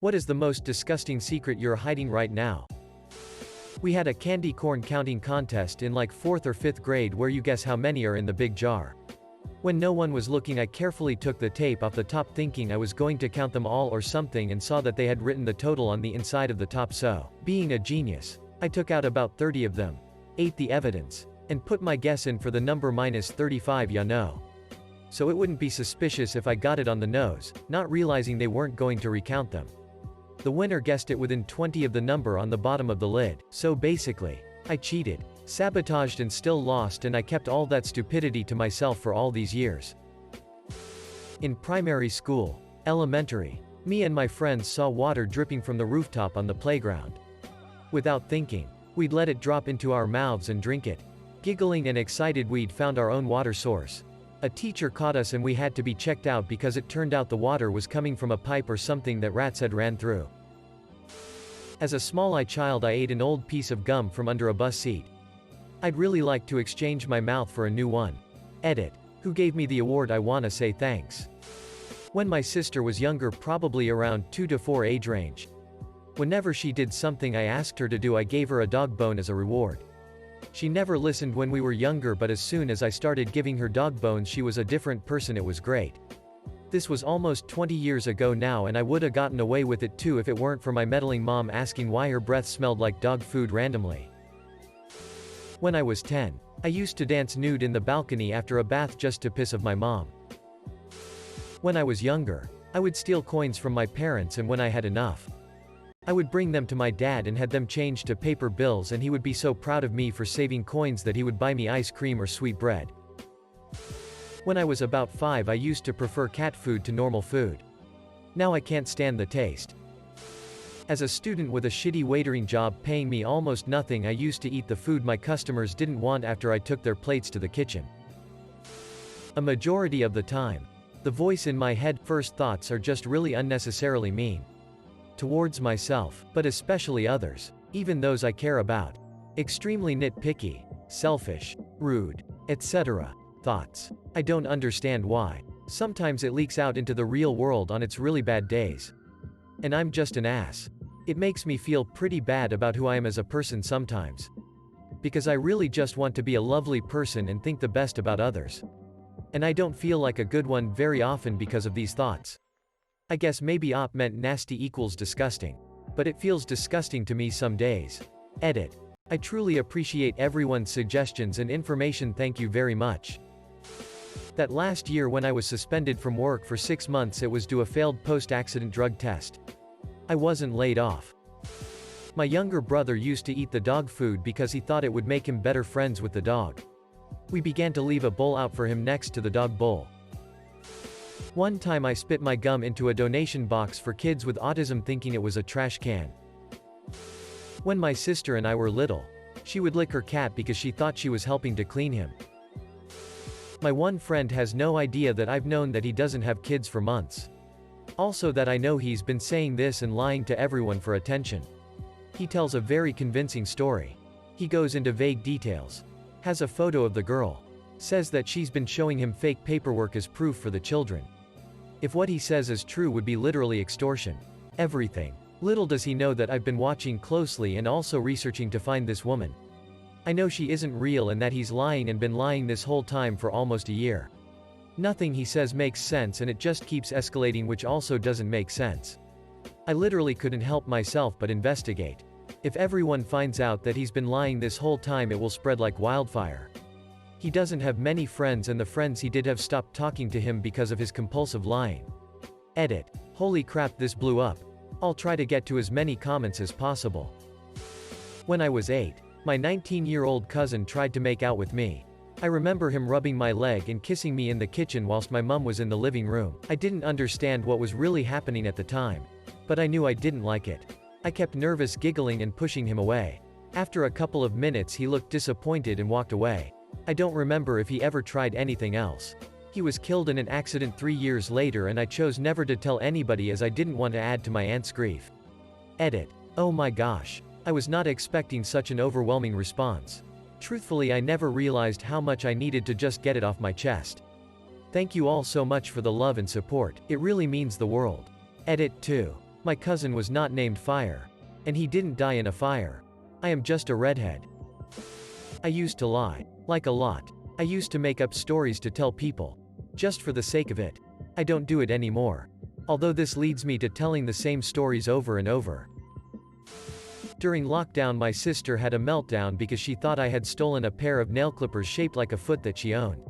What is the most disgusting secret you're hiding right now? We had a candy corn counting contest in like 4th or 5th grade where you guess how many are in the big jar. When no one was looking, I carefully took the tape off the top thinking I was going to count them all or something, and saw that they had written the total on the inside of the top, so, being a genius, I took out about 30 of them, ate the evidence, and put my guess in for the number -35, you know. So it wouldn't be suspicious if I got it on the nose, not realizing they weren't going to recount them. The winner guessed it within 20 of the number on the bottom of the lid, so basically, I cheated, sabotaged, and still lost, and I kept all that stupidity to myself for all these years. In primary school, elementary, me and my friends saw water dripping from the rooftop on the playground. Without thinking, we'd let it drop into our mouths and drink it. Giggling and excited, we'd found our own water source. A teacher caught us and we had to be checked out because it turned out the water was coming from a pipe or something that rats had ran through. As a small child, I ate an old piece of gum from under a bus seat. I'd really like to exchange my mouth for a new one. Edit. Who gave me the award? I wanna say thanks. When my sister was younger, probably around 2 to 4 age range, whenever she did something I asked her to do, I gave her a dog bone as a reward. She never listened when we were younger, but as soon as I started giving her dog bones, she was a different person. It was great. This was almost 20 years ago now, and I would've gotten away with it too if it weren't for my meddling mom asking why her breath smelled like dog food randomly. When I was 10, I used to dance nude in the balcony after a bath just to piss off my mom. When I was younger, I would steal coins from my parents, and when I had enough, I would bring them to my dad and had them changed to paper bills, and he would be so proud of me for saving coins that he would buy me ice cream or sweet bread. When I was about 5, I used to prefer cat food to normal food. Now I can't stand the taste. As a student with a shitty waitering job paying me almost nothing, I used to eat the food my customers didn't want after I took their plates to the kitchen. A majority of the time, the voice in my head first thoughts are just really unnecessarily mean. Towards myself, but especially others, even those I care about. Extremely nitpicky, selfish, rude, etc. thoughts. I don't understand why. Sometimes it leaks out into the real world on its really bad days. And I'm just an ass. It makes me feel pretty bad about who I am as a person sometimes. Because I really just want to be a lovely person and think the best about others. And I don't feel like a good one very often because of these thoughts. I guess maybe op meant nasty equals disgusting. But it feels disgusting to me some days. Edit. I truly appreciate everyone's suggestions and information, thank you very much. That last year when I was suspended from work for 6 months, it was due a failed post-accident drug test. I wasn't laid off. My younger brother used to eat the dog food because he thought it would make him better friends with the dog. We began to leave a bowl out for him next to the dog bowl. One time I spit my gum into a donation box for kids with autism thinking it was a trash can. When my sister and I were little, she would lick her cat because she thought she was helping to clean him. My one friend has no idea that I've known that he doesn't have kids for months. Also that I know he's been saying this and lying to everyone for attention. He tells a very convincing story. He goes into vague details. Has a photo of the girl. Says that she's been showing him fake paperwork as proof for the children. If what he says is true, would be literally extortion. Everything. Little does he know that I've been watching closely and also researching to find this woman. I know she isn't real and that he's lying and been lying this whole time for almost a year. Nothing he says makes sense and it just keeps escalating, which also doesn't make sense. I literally couldn't help myself but investigate. If everyone finds out that he's been lying this whole time, it will spread like wildfire. He doesn't have many friends, and the friends he did have stopped talking to him because of his compulsive lying. Edit. Holy crap, this blew up. I'll try to get to as many comments as possible. When I was 8, my 19-year-old cousin tried to make out with me. I remember him rubbing my leg and kissing me in the kitchen whilst my mum was in the living room. I didn't understand what was really happening at the time, but I knew I didn't like it. I kept nervous, giggling and pushing him away. After a couple of minutes he looked disappointed and walked away. I don't remember if he ever tried anything else. He was killed in an accident 3 years later, and I chose never to tell anybody as I didn't want to add to my aunt's grief. Edit. Oh my gosh. I was not expecting such an overwhelming response. Truthfully, I never realized how much I needed to just get it off my chest. Thank you all so much for the love and support. It really means the world. Edit 2. My cousin was not named Fire. And he didn't die in a fire. I am just a redhead. I used to lie. Like a lot. I used to make up stories to tell people. Just for the sake of it. I don't do it anymore. Although this leads me to telling the same stories over and over. During lockdown, my sister had a meltdown because she thought I had stolen a pair of nail clippers shaped like a foot that she owned.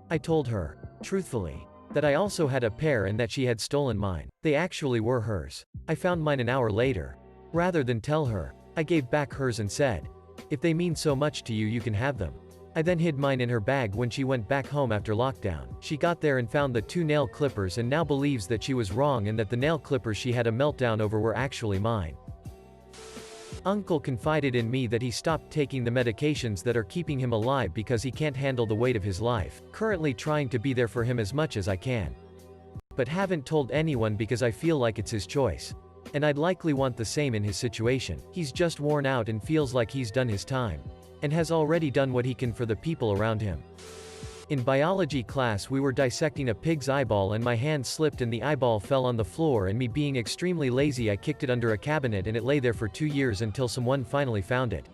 I told her, truthfully, that I also had a pair and that she had stolen mine. They actually were hers. I found mine an hour later. Rather than tell her, I gave back hers and said, if they mean so much to you, you can have them. I then hid mine in her bag when she went back home after lockdown. She got there and found the 2 nail clippers and now believes that she was wrong and that the nail clippers she had a meltdown over were actually mine. Uncle confided in me that he stopped taking the medications that are keeping him alive because he can't handle the weight of his life. Currently trying to be there for him as much as I can. But haven't told anyone because I feel like it's his choice. And I'd likely want the same in his situation. He's just worn out and feels like he's done his time. And has already done what he can for the people around him. In biology class, we were dissecting a pig's eyeball and my hand slipped and the eyeball fell on the floor, and me being extremely lazy, I kicked it under a cabinet and it lay there for 2 years until someone finally found it.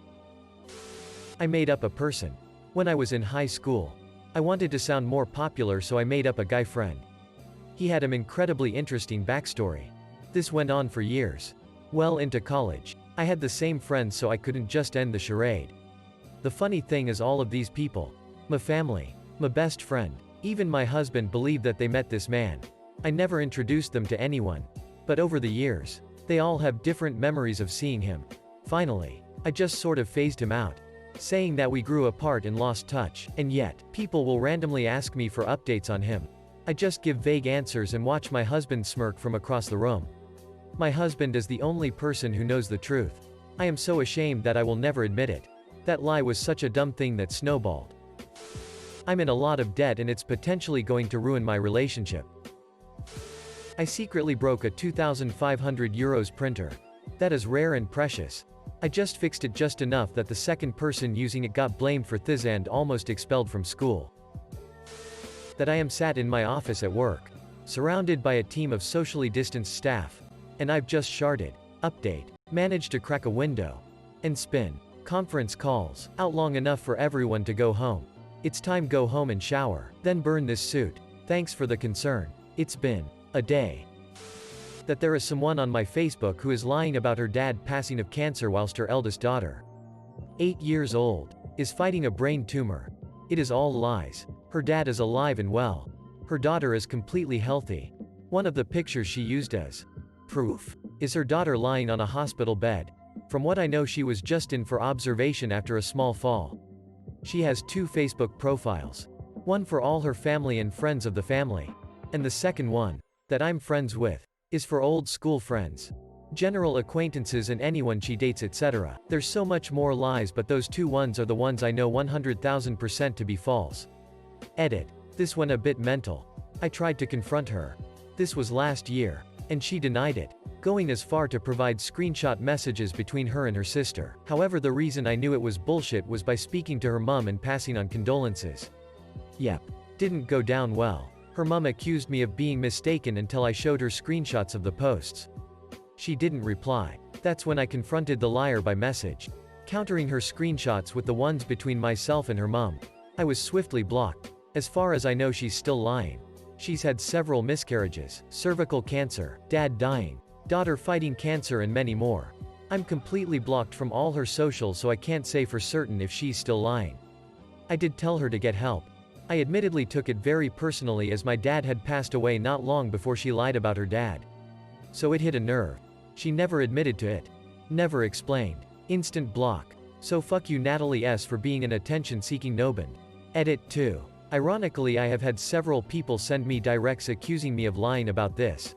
I made up a person. When I was in high school, I wanted to sound more popular, so I made up a guy friend. He had an incredibly interesting backstory. This went on for years. Well into college, I had the same friends, so I couldn't just end the charade. The funny thing is, all of these people, my family, my best friend, even my husband, believed that they met this man. I never introduced them to anyone. But over the years, they all have different memories of seeing him. Finally, I just sort of phased him out, saying that we grew apart and lost touch, and yet, people will randomly ask me for updates on him. I just give vague answers and watch my husband smirk from across the room. My husband is the only person who knows the truth. I am so ashamed that I will never admit it. That lie was such a dumb thing that snowballed. I'm in a lot of debt and it's potentially going to ruin my relationship. I secretly broke a 2,500 euros printer. That is rare and precious. I just fixed it just enough that the second person using it got blamed for this and almost expelled from school. That I am sat in my office at work, surrounded by a team of socially distanced staff, and I've just sharded, update, managed to crack a window, and spin conference calls out long enough for everyone to go home. It's time go home and shower, then burn this suit. Thanks for the concern. It's been a day. That there is someone on my Facebook who is lying about her dad passing of cancer whilst her eldest daughter, 8 years old, is fighting a brain tumor. It is all lies. Her dad is alive and well. Her daughter is completely healthy. One of the pictures she used as proof is her daughter lying on a hospital bed. From what I know, she was just in for observation after a small fall. She has 2 Facebook profiles. One for all her family and friends of the family. And the second one, that I'm friends with, is for old school friends, general acquaintances and anyone she dates, etc. There's so much more lies, but those 2 ones are the ones I know 100,000% to be false. Edit. This went a bit mental. I tried to confront her. This was last year. And she denied it, going as far to provide screenshot messages between her and her sister. However, the reason I knew it was bullshit was by speaking to her mum and passing on condolences. Yep. Didn't go down well. Her mum accused me of being mistaken until I showed her screenshots of the posts. She didn't reply. That's when I confronted the liar by message, countering her screenshots with the ones between myself and her mum. I was swiftly blocked. As far as I know, she's still lying. She's had several miscarriages, cervical cancer, dad dying, daughter fighting cancer, and many more. I'm completely blocked from all her socials, so I can't say for certain if she's still lying. I did tell her to get help. I admittedly took it very personally, as my dad had passed away not long before she lied about her dad. So it hit a nerve. She never admitted to it. Never explained. Instant block. So fuck you, Natalie S., for being an attention-seeking noband. Edit 2. Ironically, I have had several people send me directs accusing me of lying about this.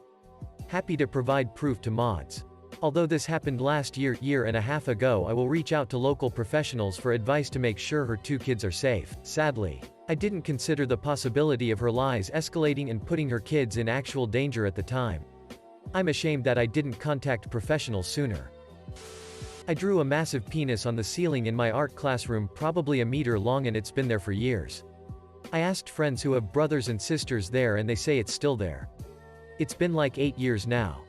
Happy to provide proof to mods. Although this happened last year and a half ago, I will reach out to local professionals for advice to make sure her 2 kids are safe. Sadly, I didn't consider the possibility of her lies escalating and putting her kids in actual danger at the time. I'm ashamed that I didn't contact professionals sooner. I drew a massive penis on the ceiling in my art classroom, probably a meter long, and it's been there for years. I asked friends who have brothers and sisters there, and they say it's still there. It's been like 8 years now.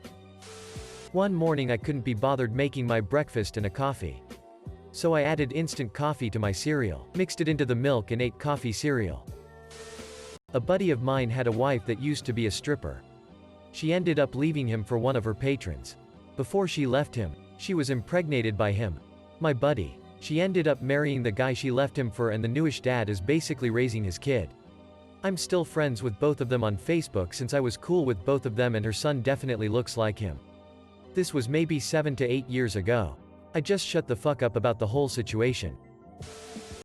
One morning I couldn't be bothered making my breakfast and a coffee. So I added instant coffee to my cereal, mixed it into the milk and ate coffee cereal. A buddy of mine had a wife that used to be a stripper. She ended up leaving him for one of her patrons. Before she left him, she was impregnated by him. My buddy. She ended up marrying the guy she left him for, and the newish dad is basically raising his kid. I'm still friends with both of them on Facebook since I was cool with both of them, and her son definitely looks like him. This was maybe 7 to 8 years ago. I just shut the fuck up about the whole situation.